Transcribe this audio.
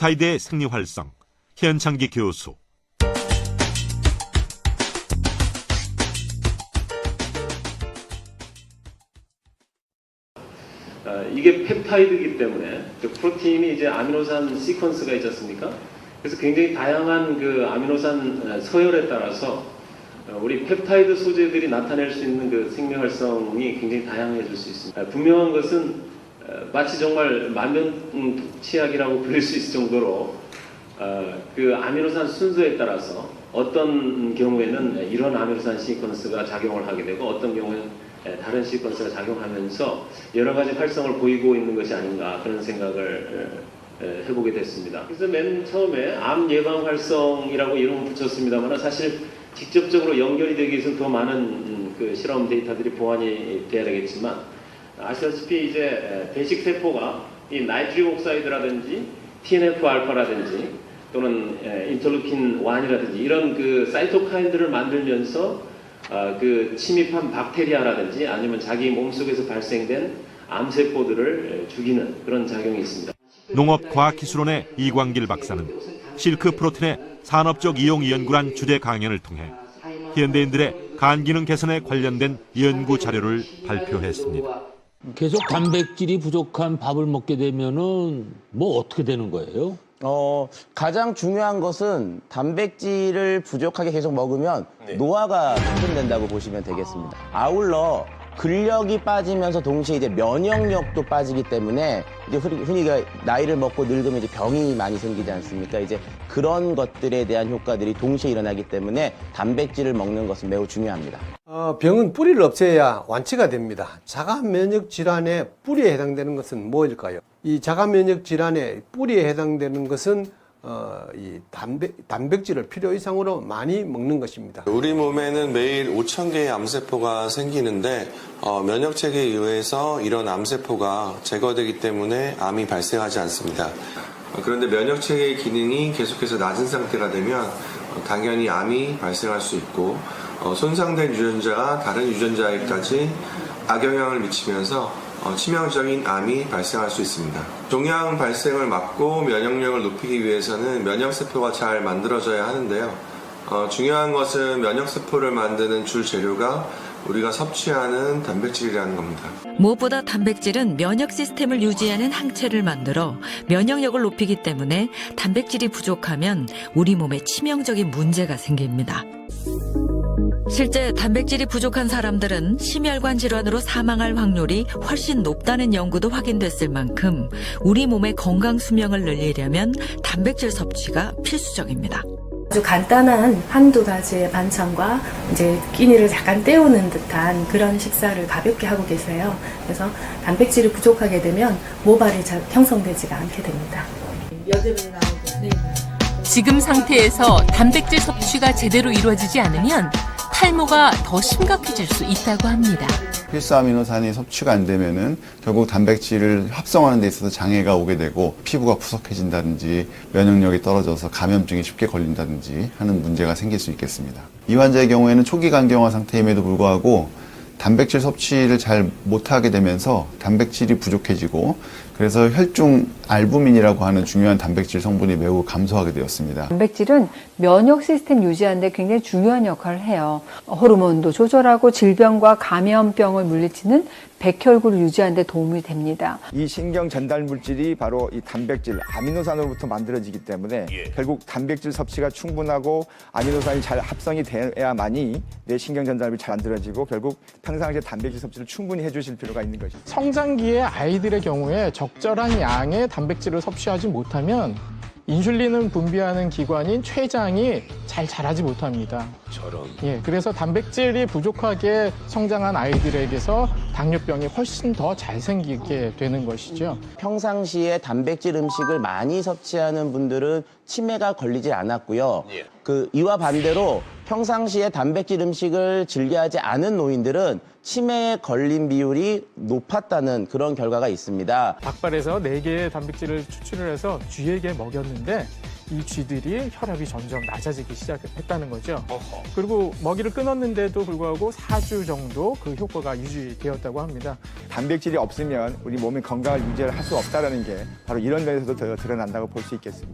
펩타이드의 생리 활성, 현창기 교수. 이게 펩타이드이기 때문에 프로틴이 이제 아미노산 시퀀스가 있지 않습니까? 그래서 굉장히 다양한 그 아미노산 서열에 따라서 우리 펩타이드 소재들이 나타낼 수 있는 그 생리 활성이 굉장히 다양해질 수 있습니다. 분명한 것은 마치 정말 만병통치약이라고 부를 수 있을 정도로 그 아미노산 순서에 따라서 어떤 경우에는 이런 아미노산 시퀀스가 작용을 하게 되고 어떤 경우에는 다른 시퀀스가 작용하면서 여러 가지 활성을 보이고 있는 것이 아닌가 그런 생각을 해보게 됐습니다. 그래서 맨 처음에 암 예방 활성이라고 이름을 붙였습니다만 사실 직접적으로 연결이 되기 위해서는 더 많은 그 실험 데이터들이 보완이 돼야 되겠지만 아시다시피 이제 배식 세포가 이 나이트릭 옥사이드라든지 TNF 알파라든지 또는 인터루킨 1이라든지 이런 그 사이토카인들을 만들면서 그 침입한 박테리아라든지 아니면 자기 몸속에서 발생된 암세포들을 죽이는 그런 작용이 있습니다. 농업과학기술원의 이광길 박사는 실크 프로틴의 산업적 이용 연구란 주제 강연을 통해 현대인들의 간 기능 개선에 관련된 연구 자료를 발표했습니다. 계속 단백질이 부족한 밥을 먹게 되면은 뭐 어떻게 되는 거예요? 가장 중요한 것은 단백질을 부족하게 계속 먹으면 노화가 진전된다고 보시면 되겠습니다. 아울러 근력이 빠지면서 동시에 이제 면역력도 빠지기 때문에 이제 흔히 나이를 먹고 늙으면 이제 병이 많이 생기지 않습니까? 이제 그런 것들에 대한 효과들이 동시에 일어나기 때문에 단백질을 먹는 것은 매우 중요합니다. 병은 뿌리를 없애야 완치가 됩니다. 자가 면역 질환의 뿌리에 해당되는 것은 뭐일까요? 이 자가 면역 질환의 뿌리에 해당되는 것은 이 단백질을 필요 이상으로 많이 먹는 것입니다. 우리 몸에는 매일 5,000개의 암세포가 생기는데 면역체계에 의해서 이런 암세포가 제거되기 때문에 암이 발생하지 않습니다. 그런데 면역체계의 기능이 계속해서 낮은 상태가 되면 당연히 암이 발생할 수 있고 손상된 유전자가 다른 유전자에까지 악영향을 미치면서 치명적인 암이 발생할 수 있습니다. 종양 발생을 막고 면역력을 높이기 위해서는 면역세포가 잘 만들어져야 하는데요. 중요한 것은 면역세포를 만드는 줄 재료가 우리가 섭취하는 단백질이라는 겁니다. 무엇보다 단백질은 면역 시스템을 유지하는 항체를 만들어 면역력을 높이기 때문에 단백질이 부족하면 우리 몸에 치명적인 문제가 생깁니다. 실제 단백질이 부족한 사람들은 심혈관 질환으로 사망할 확률이 훨씬 높다는 연구도 확인됐을 만큼 우리 몸의 건강 수명을 늘리려면 단백질 섭취가 필수적입니다. 아주 간단한 한두 가지의 반찬과 이제 끼니를 잠깐 때우는 듯한 그런 식사를 가볍게 하고 계세요. 그래서 단백질이 부족하게 되면 모발이 잘 형성되지가 않게 됩니다. 지금 상태에서 단백질 섭취가 제대로 이루어지지 않으면 탈모가 더 심각해질 수 있다고 합니다. 필수 아미노산이 섭취가 안 되면은 결국 단백질을 합성하는 데 있어서 장애가 오게 되고 피부가 푸석해진다든지 면역력이 떨어져서 감염증이 쉽게 걸린다든지 하는 문제가 생길 수 있겠습니다. 이 환자의 경우에는 초기 간경화 상태임에도 불구하고 단백질 섭취를 잘 못하게 되면서 단백질이 부족해지고 그래서 혈중 알부민이라고 하는 중요한 단백질 성분이 매우 감소하게 되었습니다. 단백질은 면역 시스템 유지하는 데 굉장히 중요한 역할을 해요. 호르몬도 조절하고 질병과 감염병을 물리치는 백혈구를 유지하는 데 도움이 됩니다. 이 신경 전달 물질이 바로 이 단백질, 아미노산으로부터 만들어지기 때문에 결국 단백질 섭취가 충분하고 아미노산이 잘 합성이 돼야만이 내 신경 전달이 잘 만들어지고 결국 평상시에 단백질 섭취를 충분히 해주실 필요가 있는 것이죠. 성장기의 아이들의 경우에 적절한 양의 단백질을 섭취하지 못하면 인슐린을 분비하는 기관인 췌장이 잘 자라지 못합니다. 그래서 단백질이 부족하게 성장한 아이들에게서 당뇨병이 훨씬 더 잘 생기게 되는 것이죠. 평상시에 단백질 음식을 많이 섭취하는 분들은 치매가 걸리지 않았고요. 이와 반대로 평상시에 단백질 음식을 즐겨하지 않은 노인들은 치매에 걸린 비율이 높았다는 그런 결과가 있습니다. 닭발에서 4개의 단백질을 추출을 해서 쥐에게 먹였는데 이 쥐들이 혈압이 점점 낮아지기 시작했다는 거죠. 그리고 먹이를 끊었는데도 불구하고 4주 정도 그 효과가 유지되었다고 합니다. 단백질이 없으면 우리 몸의 건강을 유지할 수 없다는 게 바로 이런 면에서도 더 드러난다고 볼 수 있겠습니다.